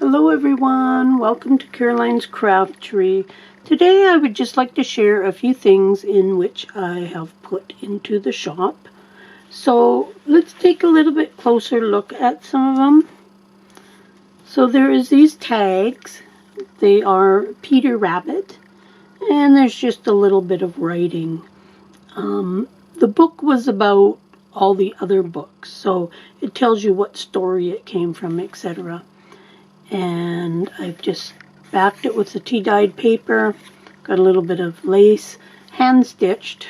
Hello everyone, welcome to Caroline's Craftery. Today I would just like to share a few things in which I have put into the shop. So let's take a little bit closer look at some of them. So there is these tags. They are Peter Rabbit, and there's just a little bit of writing. The book was about all the other books, so it tells you what story it came from, etc. And I've just backed it with the tea-dyed paper, got a little bit of lace, hand-stitched,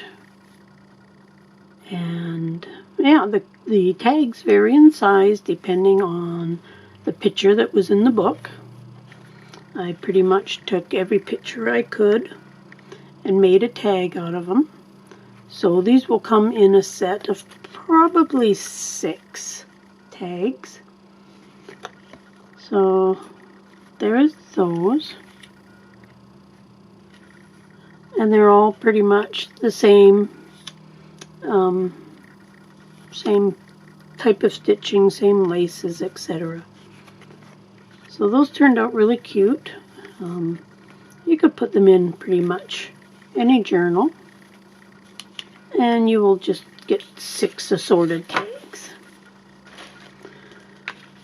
and yeah, the tags vary in size depending on the picture that was in the book. I pretty much took every picture I could and made a tag out of them. So these will come in a set of probably 6 tags. So there's those, and they're all pretty much the same same type of stitching, same laces, etc. So those turned out really cute. You could put them in pretty much any journal, and you will just get 6 assorted tags.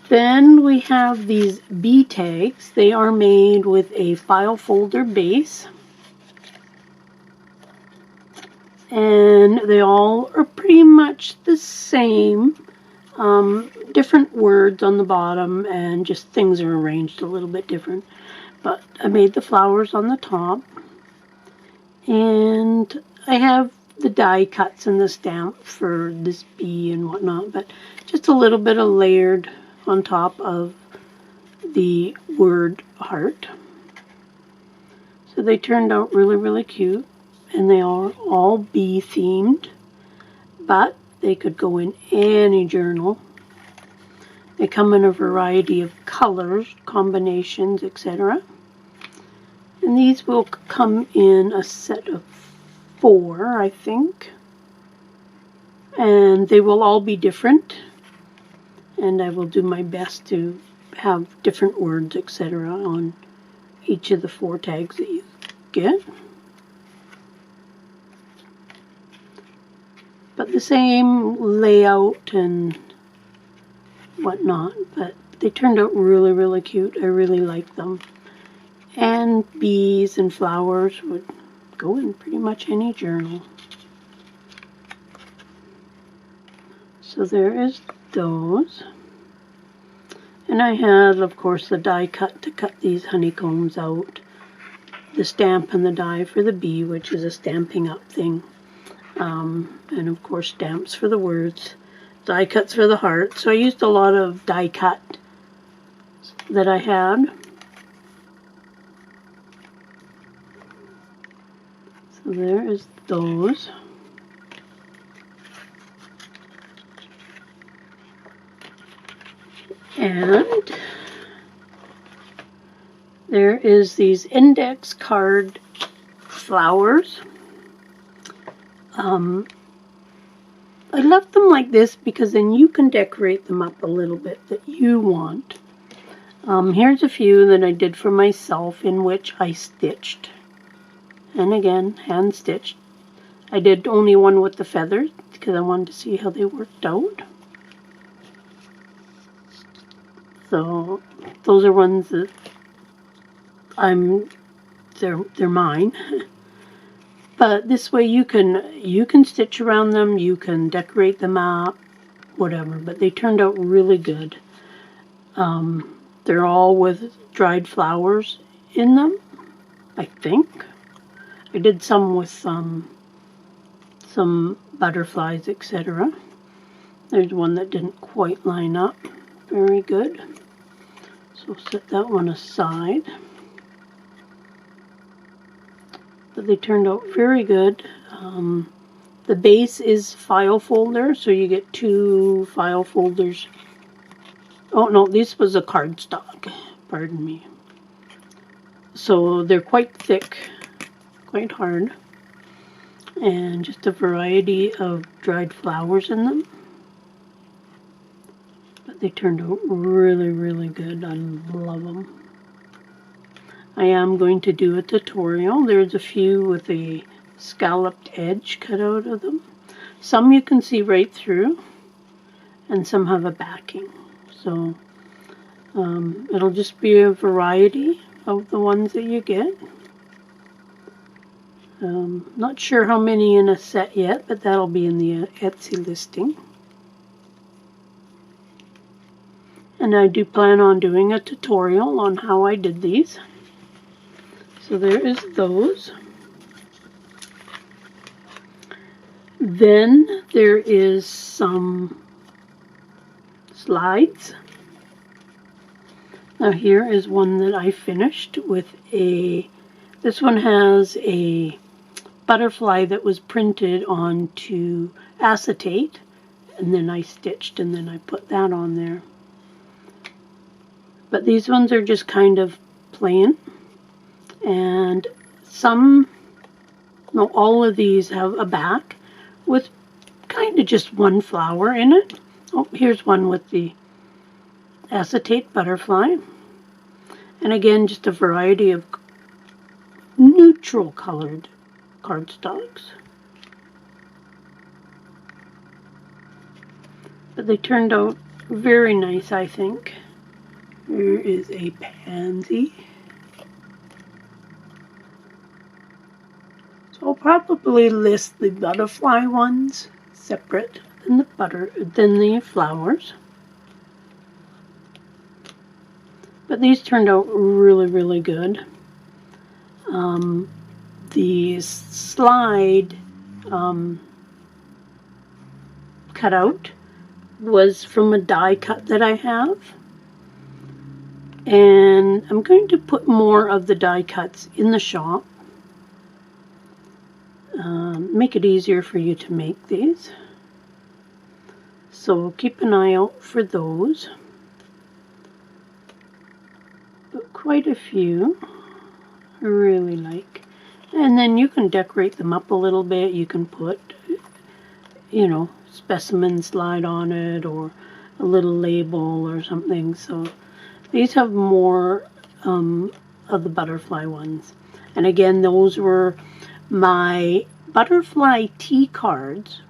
Then we have these bee tags. They are made with a file folder base, and they all are pretty much the same. Different words on the bottom, and just things are arranged a little bit different. But I made the flowers on the top, and I have the die cuts and the stamp for this bee and whatnot, but just a little bit of layered on top of the word heart. So they turned out really cute, and they are all bee themed, but they could go in any journal. They come in a variety of colors, combinations, etc. And these will come in a set of 4, I think. And they will all be different. And I will do my best to have different words, etc. on each of the 4 tags that you get. But the same layout and whatnot, but they turned out really cute. I really like them. And bees and flowers would go in pretty much any journal. So there is those. And I have, of course, the die cut to cut these honeycombs out. The stamp and the die for the bee, which is a Stampin' Up thing. And of course stamps for the words. Die cuts for the heart. So I used a lot of die cut that I had. So there is those. And there is these index card flowers. I left them like this because then you can decorate them up a little bit that you want. Here's a few that I did for myself in which I stitched. And again, hand stitched. I did only one with the feathers because I wanted to see how they worked out. So those are ones that they're mine. But this way you can stitch around them, you can decorate them up, whatever. But they turned out really good. They're all with dried flowers in them, I think. I did some with some butterflies, etc. There's one that didn't quite line up very good. So set that one aside. But they turned out very good. The base is file folder, so you get 2 file folders. Oh no, this was a cardstock, pardon me. So they're quite thick, quite hard, and just a variety of dried flowers in them. But They turned out really, really good. I love them. I am going to do a tutorial. There's a few with a scalloped edge cut out of them. Some you can see right through, and some have a backing. So it'll just be a variety of the ones that you get. Not sure how many in a set yet, but that'll be in the Etsy listing. And I do plan on doing a tutorial on how I did these. So there is those. Then there is some slides. Now here is one that I finished with this one has a butterfly that was printed onto acetate, and then I stitched and then I put that on there. But these ones are just kind of plain, and all of these have a back with kind of just one flower in it. Oh, here's one with the acetate butterfly. And again, just a variety of neutral colored cardstocks. But they turned out very nice, I think. Here is a pansy. So I'll probably list the butterfly ones separate than the flowers. But these turned out really, really good. The slide cutout was from a die cut that I have. And I'm going to put more of the die cuts in the shop. Make it easier for you to make these. So keep an eye out for those. But quite a few I really like. And then you can decorate them up a little bit. You can put, specimen slide on it or a little label or something. So these have more of the butterfly ones. And again, those were my butterfly tea cards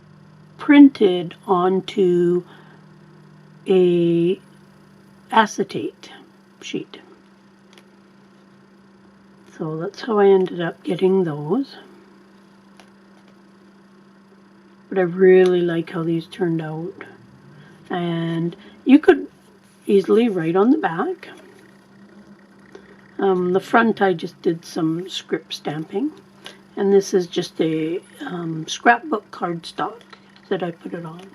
printed onto a acetate sheet. So that's how I ended up getting those. But I really like how these turned out. And you could easily write on the back. The front I just did some script stamping. And this is just a scrapbook cardstock that I put it on.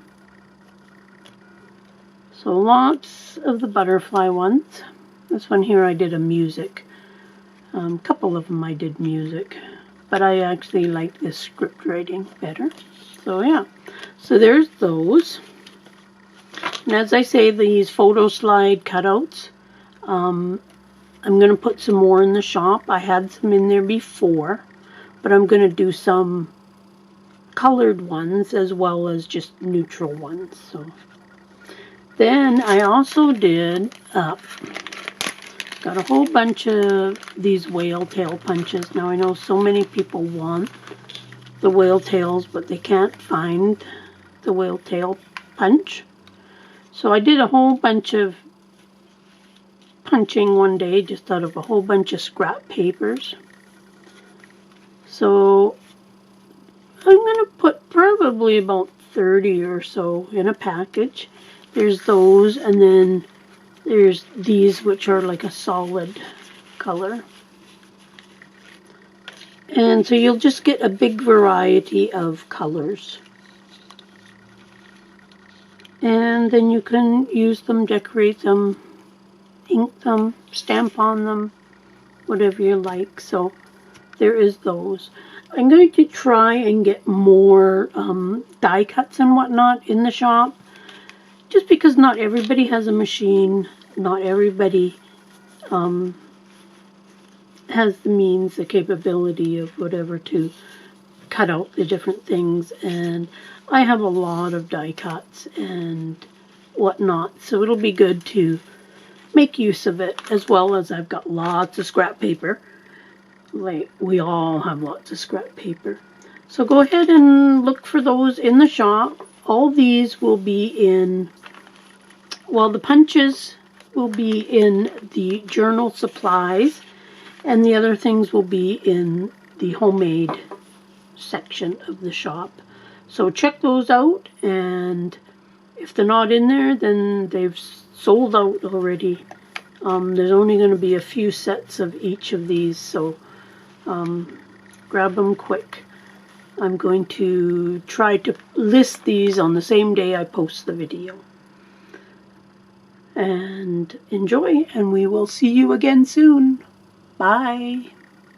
So lots of the butterfly ones. This one here I did a music. A couple of them I did music, but I actually like this script writing better. So yeah, so there's those. And as I say, these photo slide cutouts, I'm going to put some more in the shop. I had some in there before, but I'm going to do some colored ones as well as just neutral ones. So then I also did got a whole bunch of these whale tail punches. Now I know so many people want the whale tails, but they can't find the whale tail punch. So I did a whole bunch of punching one day just out of a whole bunch of scrap papers. So I'm going to put probably about 30 or so in a package. There's those, and then there's these, which are like a solid color. And so you'll just get a big variety of colors. And then you can use them, decorate them, ink them, stamp on them, whatever you like. So there is those. I'm going to try and get more die cuts and whatnot in the shop. Just because not everybody has a machine, not everybody has the means, the capability of whatever to cut out the different things. And I have a lot of die cuts, and whatnot. So it'll be good to make use of it, as well as I've got lots of scrap paper. Like, we all have lots of scrap paper. So go ahead and look for those in the shop. All these will be in, well, the punches will be in the journal supplies, and the other things will be in the homemade section of the shop. So check those out, and if they're not in there, then they've sold out already. There's only going to be a few sets of each of these, so grab them quick. I'm going to try to list these on the same day I post the video. And enjoy, and we will see you again soon. Bye.